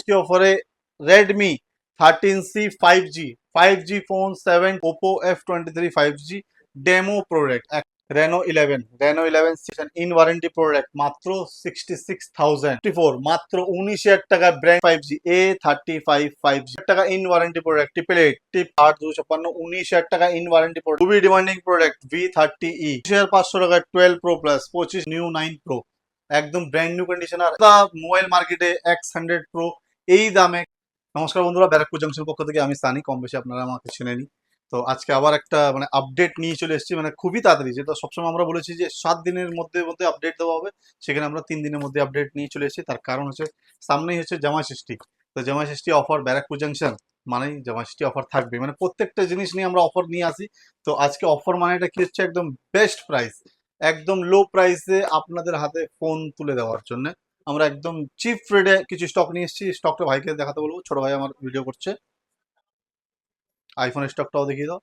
জামাষষ্ঠী অফারে Redmi 13C 5G phone 7 Oppo F23 5G demo product Reno 11 in warranty product মাত্র 66,000 মাত্র 19,000 টাকা brand 5G A35 5G টাকা in warranty product triple eight টিপ 8 256 19,000 টাকা in warranty product খুবই demanding product V30E 2500 টাকা 12 Pro Plus 25 new 9 Pro একদম brand new condition. আর মোবাইল মার্কেটে X100 Pro এই দামে। নমস্কার বন্ধুরা, ব্যারাকপুর জংশন পক্ষ থেকে আমি সানি, কম বেশি আপনারা আমাকে চেনেনি। তো আজকে আবার একটা আপডেট নিয়ে চলে এসেছি, খুবই তাড়াতাড়ি, যেটা সবসময় আমরা বলেছি যে 7 দিনের মধ্যে মধ্যে আপডেট দেওয়া হবে, সেখানে আমরা 3 দিনের মধ্যে আপডেট নিয়ে চলে এসেছি। তার কারণ হচ্ছে সামনেই হচ্ছে জামাই ষষ্ঠী। তো জামাই ষষ্ঠী অফার ব্যারাকপুর জংশন মানেই জামাই ষষ্ঠী অফার থাকবে, প্রত্যেকটা জিনিস নিয়ে আমরা অফার নিয়ে আসি। তো আজকে অফার মানেটা কি হচ্ছে, একদম বেস্ট প্রাইস, একদম লো প্রাইসে আপনাদের হাতে ফোন তুলে দেওয়ার জন্য আমরা একদম চিপ রেটে কিছু স্টক নিয়ে এসেছি। স্টকটা ভাইকে দেখাতে বলবো, ছোট ভাই আমার ভিডিও করছে। আইফোন স্টকটাও দেখিয়ে দাও।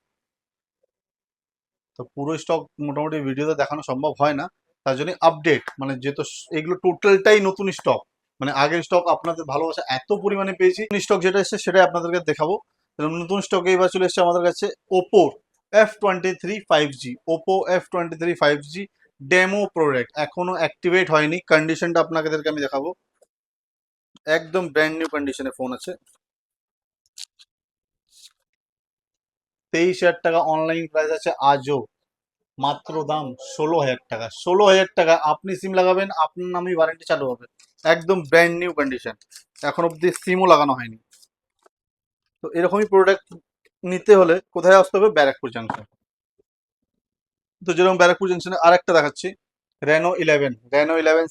তো পুরো স্টক মোটামুটি ভিডিওতে দেখানো সম্ভব হয় না, তার জন্য আপডেট যেহেতু এগুলো টোটালটাই নতুন স্টক, আগের স্টক আপনাদের ভালোবাসা এত পরিমাণে পেয়েছি, স্টক যেটা এসেছে সেটাই আপনাদেরকে দেখাবো। নতুন স্টকে এবার চলে এসেছে আমাদের কাছে Oppo F23 5G Oppo F23 5G demo product, এখনো অ্যাক্টিভেট হয়নি। কন্ডিশনটা আপনাদেরকে আমি দেখাবো, একদম ব্র্যান্ড নিউ কন্ডিশনে ফোন আছে। 23,000 টাকা অনলাইন প্রাইস আছে আজও, মাত্র দাম 16,000 টাকা। 16,000 টাকা আপনি সিম লাগাবেন, আপনার নামই ওয়ারেন্টি চালু হবে, একদম ব্র্যান্ড নিউ কন্ডিশন, এখন অব্দি সিমও লাগানো হয়নি। তো এরকমই প্রোডাক্ট নিতে হলে কোথায় আসতে হবে, ব্যারাকপুর জাংশন। তো যেরকম ব্যারাকপুর জাংশনে আরেকটা দেখাচ্ছি, Reno 11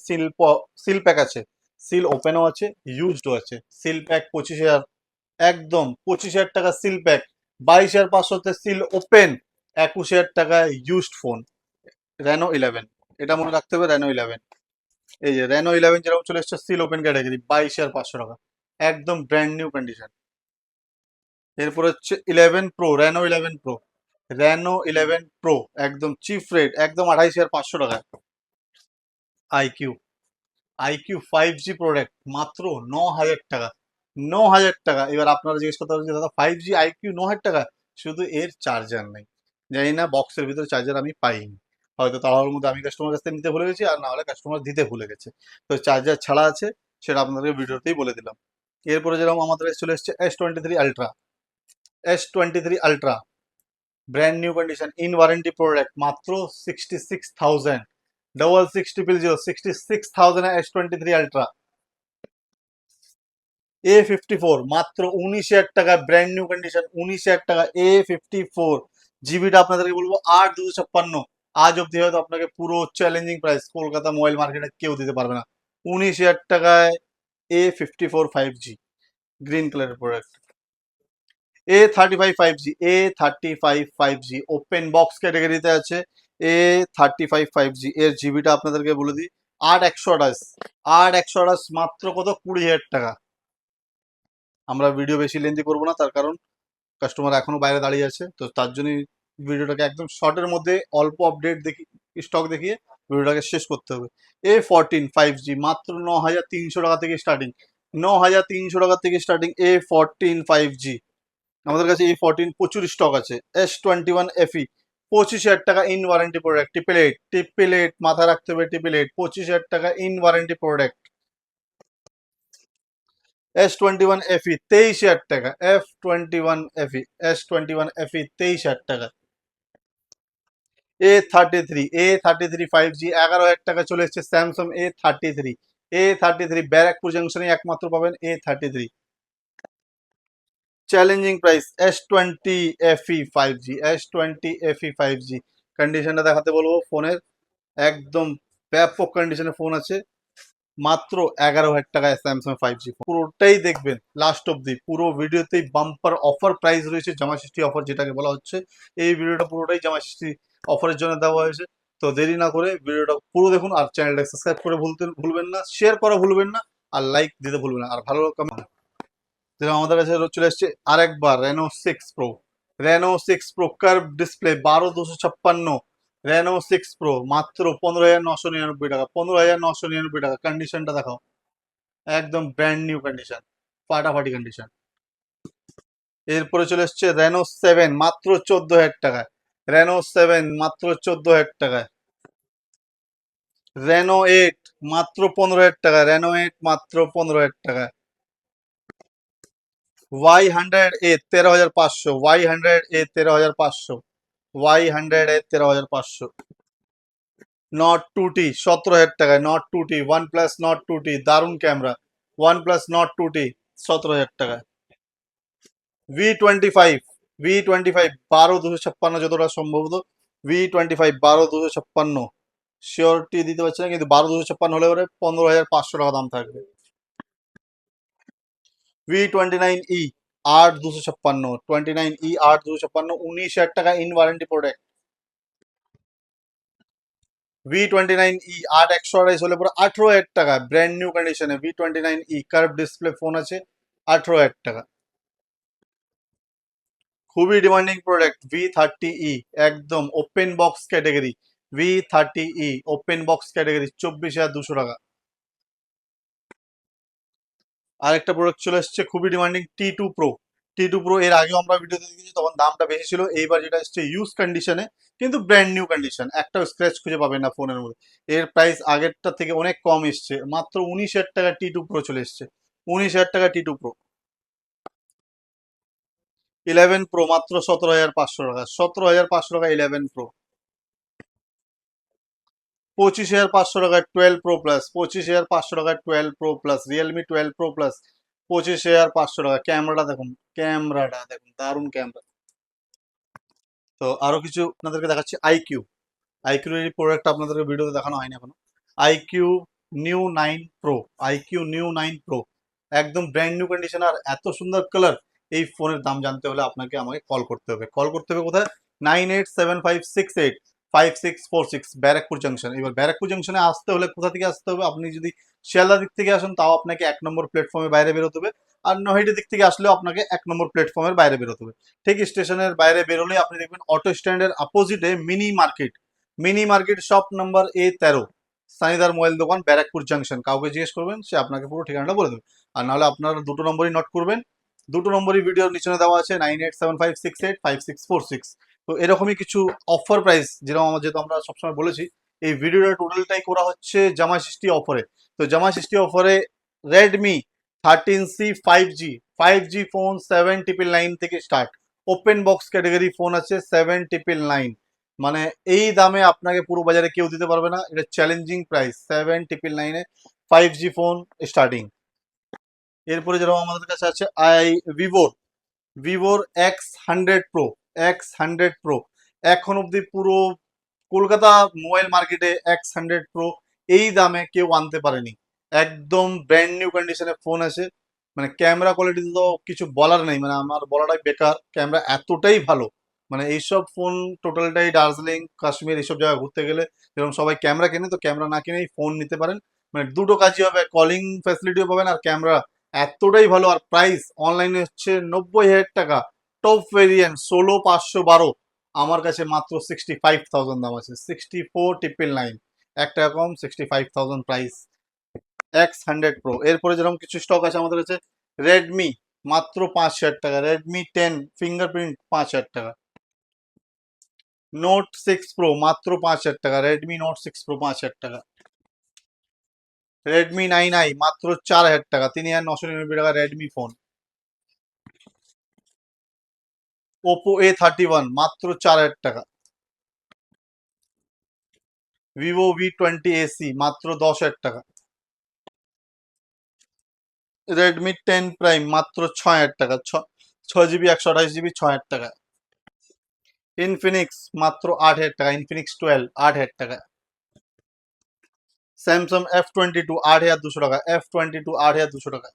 সিল প্যাক আছে, সিল ওপেনও আছে, ইউজডও আছে। সিল প্যাক 25,000, একদম 25,000 টাকা সিল প্যাক, 22,500 সিল ওপেন, 21,000 টাকায় ইউজড ফোন Reno 11। এটা মনে রাখতে হবে, Reno 11। এই যে Reno 11 যেরকম চলে এসছে সিল ওপেন ক্যাটাগরি, 22,500 টাকা, একদম ব্র্যান্ড নিউ কন্ডিশন। এরপর হচ্ছে 11 Pro, Reno 11 Pro একদম চিপ রেট, একদম 28,500 টাকা। আইকিউ আইকিউ 5G প্রোডাক্ট মাত্র 9,000 টাকা, 9,000 টাকা। এবার আপনারা জিজ্ঞেস করতে পারেন যে দাদা 5G আইকিউ 9,000 টাকা, শুধু এর চার্জার নেই। জানি না বক্সের ভিতরে চার্জার আমি পাইনি, হয়তো তাহলে মধ্যে আমি কাস্টমার কাছ থেকে নিতে ভুলে গেছি, আর না হলে কাস্টমার দিতে ভুলে গেছে। তো চার্জার ছাড়া আছে, সেটা আপনাদের ভিডিওতেই বলে দিলাম। এরপরে যেরকম আমাদের চলে এসছে S23 Ultra brand new condition in warranty product মাত্র 66,000, 66,000 66,000 S23 Ultra। A54 মাত্র 19,000 টাকা ব্র্যান্ড নিউ কন্ডিশন, 19,000 টাকা A54। জিবিটা আপনাদেরকে বলবো 8 256, আজ অব্দি হয়তো আপনাকে পুরো চ্যালেঞ্জিং প্রাইস কলকাতা মোবাইল মার্কেটে কেউ দিতে পারবে না। 19,000 টাকায় A54 5G গ্রিন কালারের product. A35 5G open box ক্যাটাগরিতে আছে। A35 5G এর জিবিটা আপনাদেরকে বলে দিই 8 128 মাত্র কত, 20,000 টাকা। আমরা ভিডিও বেশি লেন্দি করবো না, তার কারণ কাস্টমার এখনো বাইরে দাঁড়িয়ে আছে, তো তার জন্যই ভিডিওটাকে একদম শর্টের মধ্যে অল্প আপডেট স্টক দেখিয়ে ভিডিওটাকে শেষ করতে হবে। A14 5G মাত্র 9,300 টাকা থেকে স্টার্টিং, 9,300 টাকা থেকে স্টার্টিং A14 5G। আমাদের কাছে A14 প্রচুর স্টক আছে। S21 FE 25,000 টাকা in warranty product, triple eight মাথা রাখতে হবে, 25,000 টাকা in warranty product. S21 FE 23,000 টাকা, S21 FE 23,000 টাকা। A33 5G 11,000 টাকা চলে এসছে। স্যামসাং A33 ব্যারাকপুর জংশনে একমাত্র পাবেন A33, challenging price. S20 FE 5G কন্ডিশনটা দেখাতে বলবো ফোনের, একদম ব্যাপক কন্ডিশনে ফোন আছে, মাত্র 11,000 টাকায় স্যামসাং 5G। পুরোটাই দেখবেন লাস্ট অব্দি, পুরো ভিডিওতেই বাম্পার অফার প্রাইস রয়েছে, জামা ষষ্ঠী অফার যেটাকে বলা হচ্ছে। এই ভিডিওটা পুরোটাই জামা ষষ্ঠী অফারের জন্য দেওয়া হয়েছে। তো দেরি না করে ভিডিওটা পুরো দেখুন, আর চ্যানেলটা সাবস্ক্রাইব করে ভুলবেন না, শেয়ার করা ভুলবেন না, আর লাইক দিতে ভুলবেন না, আর ভালো কমেন্ট। আমাদের কাছে চলে এসছে আরেকবার Reno 6 Pro curve display 12,256, Reno 6 Pro মাত্র 15,999 টাকা, 15,999 টাকা। কন্ডিশনটা দেখাও, একদম ব্র্যান্ড নিউ কন্ডিশন। ফাটাফাটি কন্ডিশন। এরপরে চলে এসছে রেনো 7 মাত্র 14,000 টাকায়। রেনো 7 মাত্র 14,000 টাকায়। রেনো 8 মাত্র 15,000 টাকায়। রেনো 8 মাত্র 15,000 টাকায়। Y100A 13,500। Y100A 13,500। Y100A 13,500। Not 2T 17,000 টাকায়। Not 2T OnePlus not 2T দারুণ ক্যামেরা। OnePlus নট 2T 17,000 টাকায়। V25 V25 12,256 যতটা সম্ভবত। V25 12,256 শিওরিটি দিতে পারছি না, কিন্তু 12,256 হলে পরে 15,500 টাকা দাম থাকবে। V29E 8,256 29E 8,256 19,000 টাকা ইন ওয়ারেন্টি প্রোডাক্ট। V29E 8,128 হলে পরে 18,000 টাকা ব্র্যান্ড নিউ কন্ডিশনে। V29E কার্ভ ডিসপ্লে ফোন আছে, 18,000 টাকা। খুবই ডিমান্ডিং প্রোডাক্ট V30E একদম open box category. V30E open box category 24,200 টাকা। আরেকটা প্রোডাক্ট চলে এসছে খুবই demanding T2 Pro। T2 Pro এর আগেও আমরা ভিডিওতে দেখেছি, তখন দামটা বেশি ছিল। এইবার যেটা এসছে ইউজ কন্ডিশনে, কিন্তু ব্র্যান্ড নিউ কন্ডিশন, একটাও স্ক্র্যাচ খুঁজে পাবেন না ফোনের মধ্যে। এর প্রাইস আগেরটা থেকে অনেক কম এসছে, মাত্র 19,000 টাকা T2 Pro চলে এসছে। 19,000 টাকা T2 Pro। 11 Pro মাত্র 17,500 টাকা। 17,500 টাকা 11 Pro। 25,500 টাকায় 12 Pro Plus। 25,500 টাকায় 12 Pro Plus Realme 12 Pro Plus। 25,500 টাকা। ক্যামেরাটা দেখুন, ক্যামেরাটা দেখুন, দারুণ ক্যামেরা। তো আরো কিছু আপনাদেরকে দেখাচ্ছি। আইকিউ এর প্রোডাক্ট আপনাদেরকে ভিডিওতে দেখানো হয়নি এখনো। IQOO new 9 pro. IQOO new 9 pro একদম ব্র্যান্ড নিউ কন্ডিশন, আর এত সুন্দর কালার। এই ফোনের দাম জানতে হলে আপনাকে আমাকে কল করতে হবে। কল করতে হবে কোথায়? 9875685646 ব্যারাকপুর জাংশন। এবার ব্যারাকপুর জাংশনে আসতে হলে কোথা থেকে আসতে হবে? আপনি যদি শিয়ালদা দিক থেকে আসেন তাও আপনাকে 1 নম্বর প্ল্যাটফর্মের বাইরে বেরোতে হবে, আর নৈহাটি দিক থেকে আসলেও আপনাকে 1 নম্বর প্ল্যাটফর্মের বাইরে বেরোতে হবে। ঠিক স্টেশনের বাইরে বেরোলে আপনি দেখবেন অটো স্ট্যান্ডের অপোজিটে mini market. Mini market shop number A13 সানিদার মোবাইল দোকান ব্যারাকপুর জাংশন। কাউকে জিজ্ঞেস করবেন, সে আপনাকে পুরো ঠিকানাটা বলে দেবে। আর নাহলে আপনারা দুটো নম্বরই নোট করবেন। দুটো নম্বরই ভিডিওর নিচনে দেওয়া আছে 9875685646। তো এরকমই কিছু অফার প্রাইস, যেহেতু আমরা সবসময় বলেছি এই ভিডিওটা টোটালটাই করা হচ্ছে জামা ষষ্ঠী অফারে। তো জামা ষষ্ঠী অফারে রেডমি 13C 5G ফোন 7,999 থেকে start. Open box category phone আছে 7,999। মানে এই দামে আপনাকে পুরো বাজারে কেউ দিতে পারবে না। এটা চ্যালেঞ্জিং প্রাইস, 7,999 এ 5G ফোন স্টার্টিং। এরপরে যেরকম আমাদের কাছে আছে ভিভোর X100 Pro। এখন অব্দি পুরো কলকাতা মোবাইল মার্কেটে X100 Pro এই দামে কেউ আনতে পারেনি। একদম ব্র্যান্ড নিউ কন্ডিশনে ফোন আছে। মানে ক্যামেরা কোয়ালিটি তো কিছু বলার নেই, মানে আমার বলাটাই বেকার, ক্যামেরা এতটাই ভালো। মানে এইসব ফোন টোটালটাই দার্জিলিং কাশ্মীর এইসব জায়গায় ঘুরতে গেলে যেরকম সবাই ক্যামেরা কেনে, তো ক্যামেরা না কিনেই ফোন নিতে পারেন। মানে দুটো কাজই হবে, কলিং ফ্যাসিলিটিও পাবেন আর ক্যামেরা এতটাই ভালো। আর প্রাইস অনলাইনে হচ্ছে 90,000 টাকা। Top variant 16,512। আমার কাছে মাত্র 65,000 দাম আছে। 64,999, 1 টাকা কম, 65,000 প্রাইস X100 Pro। এরপরে যেরকম কিছু স্টক আছে আমাদের কাছে, রেডমি মাত্র 5,000 টাকা। রেডমি 10 ফিঙ্গারপ্রিন্ট 5,000 টাকা। নোট 6 Pro মাত্র 5,000 টাকা। রেডমি নোট 6 Pro 5,000 টাকা। রেডমি 9i মাত্র 4,000 টাকা। 3,999 টাকা রেডমি ফোন। ওপো A31 মাত্র 4,000 টাকা। ভিভো V20 AC মাত্র 10,000 টাকা। রেডমি 10 প্রাইম মাত্র 6,000 টাকা। 6GB 128GB 6,000 টাকা। ইনফিনিক্স মাত্র 8,000 টাকা। ইনফিনিক্স 12 8,000 টাকা। স্যামসাং F22 8,200 টাকা। F22 8,200 টাকা।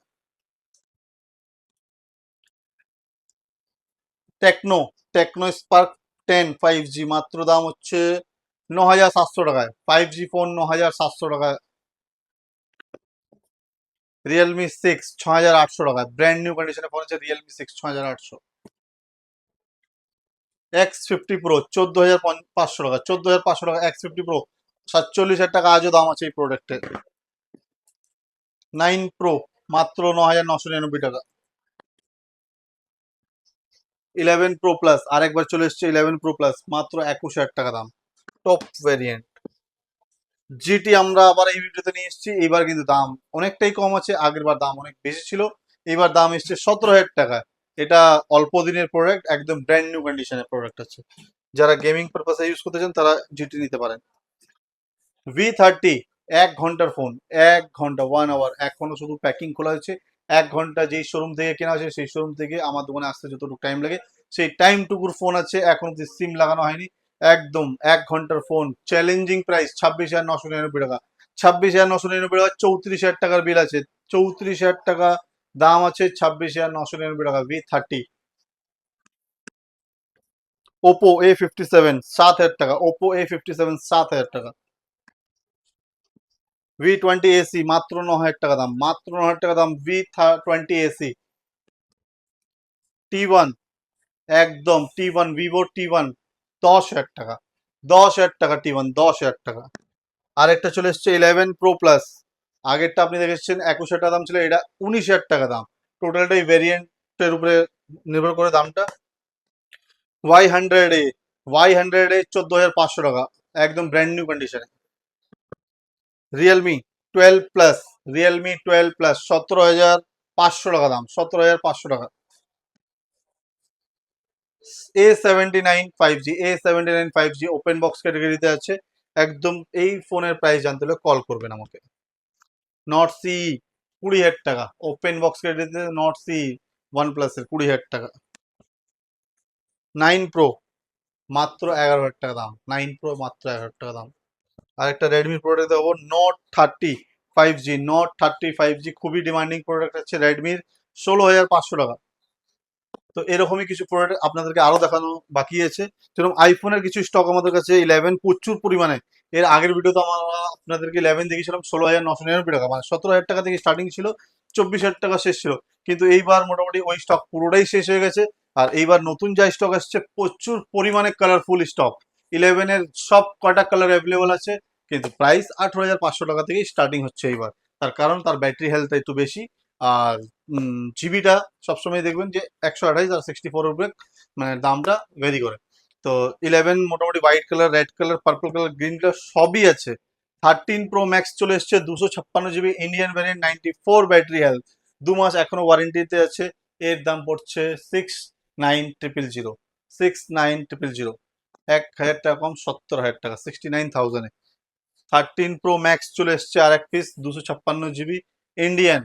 টেকনো স্পার্ক 10 5G মাত্র দাম হচ্ছে 9,700 টাকায়। 5G ফোন 9,700 টাকায়। রিয়েলমি 6 6,800 টাকা। ব্র্যান্ড নিউ কন্ডিশনে ফোন আছে রিয়েলমি 6 6,800। X50 Pro 14,500 টাকা। 14,500 টাকা X50 Pro। 47,000 টাকা আজও দাম আছে এই প্রোডাক্টের। 9 Pro মাত্র 9,999 টাকা। 11 Pro Plus আরেকবার চলে এসছে, 11 Pro Plus মাত্র 21,000 টাকা দাম, টপ ভ্যারিয়েন্ট। জিটি আমরা আবার এই ভিডিওতে নিয়ে এসেছি, এবার কিন্তু দাম অনেকটাই কম আছে, আগের বার দাম অনেক বেশি ছিল, এবার দাম এসছে 17,000 টাকা। এটা অল্প দিনের প্রোডাক্ট, একদম ব্র্যান্ড নিউ কন্ডিশনের প্রোডাক্ট আছে, যারা গেমিং পারপাসে ইউজ করতে চান তারা জিটি নিতে পারেন। V30 1 ঘন্টার ফোন, 1 ঘন্টা 1 আওয়ার, এখনো শুধু প্যাকিং খোলা হয়েছে। 1 ঘন্টা যেই শোরুম থেকে কেনা হয়েছে সেই শোরুম থেকে আমার দোকানে আসতে যতটুকু টাইম লাগে সেই টাইমটুকুর ফোন আছে, এখন অব্দি সিম লাগানো হয়নি। একদম 1 ঘন্টার ফোন, চ্যালেঞ্জিং প্রাইস 26,999 টাকা। 26,999 টাকা, 34,000 টাকার বিল আছে, 34,000 টাকা দাম আছে, 26,999 টাকা V30। Oppo A57 7,000 টাকা, Oppo A57 7,000 টাকা। V20 AC মাত্র 9,000 টাকা দাম, মাত্র 9,000 টাকা দাম V20 AC। T1 একদম T1, ভিভো T1 10,000 টাকা, 10,000 টাকা T1, 10,000 টাকা। আরেকটা চলে এসছে 11 Pro Plus, আগেরটা আপনি দেখেছেন 21,000 টাকা দাম ছিল, এটা 19,000 টাকা দাম। টোটালটাই ভেরিয়েন্টের উপরে নির্ভর করে দামটা। Y100A 14,500 টাকা, একদম ব্র্যান্ড নিউ কন্ডিশনে। Realme 12 Plus, Realme 12 Plus 17,500 টাকা দাম, 17,500 টাকা। A79 5G, A79 5G open box ক্যাটাগরিতে আছে, একদম এই ফোনের প্রাইস জানতে হলে কল করবেন আমাকে। নট সি 20,000 টাকা, ওপেন বক্স ক্যাটাগরিতে নট সি OnePlus এর 20,000 টাকা। 9 Pro মাত্র 11,000 টাকা দাম, 9 Pro মাত্র 11,000 টাকা দাম। আরেকটা রেডমি প্রোডাক্ট দেবো, Note 30 5G খুবই ডিমান্ডিং প্রোডাক্ট আছে রেডমির, 16,500 টাকা। তো এরকমই কিছু প্রোডাক্ট আপনাদেরকে আরো দেখানো বাকি আছে, যেরকম আইফোনের কিছু স্টক আমাদের কাছে 11 প্রচুর পরিমাণে। এর আগের ভিডিওতে আমরা আপনাদেরকে 11 দেখিয়েছিলাম 16,999 টাকা, মানে 17,000 টাকা থেকে স্টার্টিং ছিল, 24,000 টাকা শেষ ছিল। কিন্তু এইবার মোটামুটি ওই স্টক পুরোটাই শেষ হয়ে গেছে। আর এইবার নতুন যা স্টক আসছে প্রচুর পরিমাণে কালারফুল স্টক, 11-এর সব কটা কালার অ্যাভেলেবল আছে, কিন্তু প্রাইস 18,500 টাকা থেকে স্টার্টিং হচ্ছে এইবার। তার কারণ তার ব্যাটারি হেলথ একটু বেশি, আর জিবিটা সবসময় দেখবেন যে 128 আর 64 উপরে মানে দামটা ভেরি করে। তো 11 মোটামুটি white colour, red colour, purple colour, green colour সবই আছে। 13 Pro Max চলে এসছে, 256 GB Indian variant, 94 battery health, 2 মাস এখনো ওয়ারেন্টিতে আছে। এর দাম পড়ছে 69,000, 69,000, 1,000 টাকা কম, 70,000 টাকা, 69,000-এ। 13 Pro Max চলে এসছে আর এক পিস, 256 GB ইন্ডিয়ান,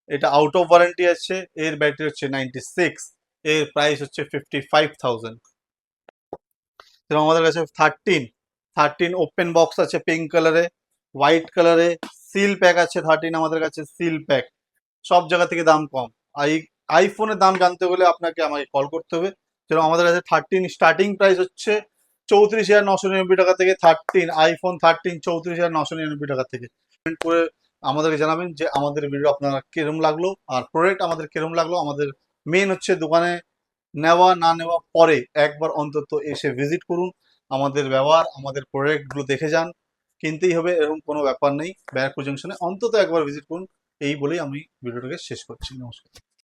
এটা আউট অফ ওয়ারেন্টি আছে, এর ব্যাটারি হচ্ছে 96, এর প্রাইস হচ্ছে 55,000। এবং আমাদের কাছে 13 ওপেন বক্স আছে, পিঙ্ক কালারে, হোয়াইট কালারে, সিল প্যাক আছে 13 আমাদের কাছে, সিল প্যাক। সব জায়গা থেকে দাম কম। আইফোনের দাম জানতে হলে আপনাকে আমাকে কল করতে হবে। যেরকম আমাদের কাছে 13 স্টার্টিং প্রাইস হচ্ছে 34,999 টাকা থেকে, আইফোন 13 34,999 টাকা থেকে। কমেন্ট করে আমাদেরকে জানাবেন যে আমাদের ভিডিও আপনার কিরম লাগলো আর প্রোডাক্ট আমাদের কিরম লাগলো। আমাদের মেন হচ্ছে দোকানে নেওয়া না নেওয়া পরে একবার অন্তত এসে ভিজিট করুন, আমাদের ব্যবহার, আমাদের প্রোডাক্টগুলো দেখে যান, কিনতেই হবে এরকম কোনো ব্যাপার নেই। ব্যারাকপুর জংশনে অন্তত একবার ভিজিট করুন, এই বলেই আমি ভিডিওটাকে শেষ করছি। নমস্কার।